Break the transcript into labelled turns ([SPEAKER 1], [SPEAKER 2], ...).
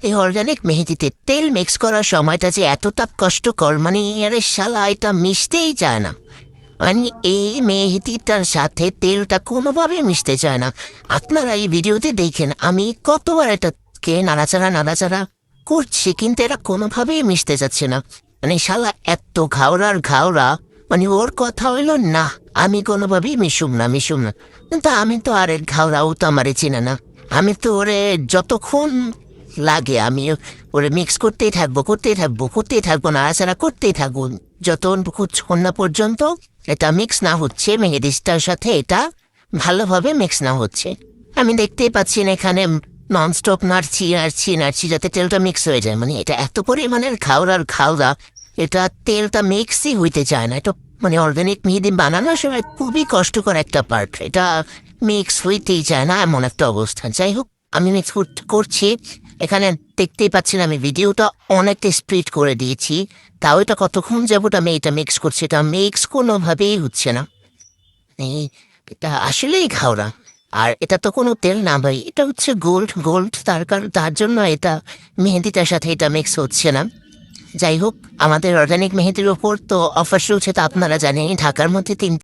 [SPEAKER 1] এই অর্গানিক মেহেদিতে তেল মিক্স করার সময়টা যে এতটা কষ্টকর, মানে আরে শালা এটা মিশতেই চায় না। মানে এই মেহেদিটার সাথে তেলটা কোনোভাবে মিশতে চায় না। আপনারা এই ভিডিওতে দেখেন আমি কতবার এটাকে নাড়াচাড়া করছি, কিন্তু এরা কোনোভাবেই মিশতে যাচ্ছে না। মানে শালা এত ঘাওড়ার ঘাওড়া, মানে ওর কথা হইলো না আমি কোনোভাবেই মিশুম না। কিন্তু আমি তো আর এর ঘাওড়াও তো আমারে চিনে না। আমি তো ওরে যতক্ষণ লাগে আমি ওরে মিক্স করতেই থাকবো নাড়াচাড়া করতেই থাকবো, যতক্ষণ না পর্যন্ত এটা মিক্স না হচ্ছে, মেহেদিসটার সাথে এটা ভালোভাবে মিক্স না হচ্ছে। আমি দেখতেই পাচ্ছি না এখানে ননস্টপ নাড়ছি যাতে তেলটা মিক্স হয়ে যায়। মানে এটা এত পরিমাণের খাওয়া, এটা তেলটা মিক্সই হইতে চায় না। এটা মানে অর্গানিক মেহেদি বানানোর সময় খুবই কষ্টকর একটা পার্ট, এটা মিক্স হইতেই চায় না এমন একটা অবস্থা। যাই হোক, আমি মিক্স করছি এখানে, দেখতেই পাচ্ছেন আমি ভিডিওটা অনেকটা স্পিড করে দিয়েছি। তাও এটা কতক্ষণ যাবত আমি এটা মিক্স করছি, এটা মিক্স কোনোভাবেই হচ্ছে না। এটা আসলেই ঘাওড়া। আর এটা তো কোনো তেল না ভাই, এটা হচ্ছে গোল্ড, তার জন্য এটা মেহেদিটার সাথে এটা মিক্স হচ্ছে না। যাই হোক, আমাদের অর্গানিক মেহেদির ওপর তো অফার চলছে, তা আপনারা জানেন ঢাকার মধ্যে 3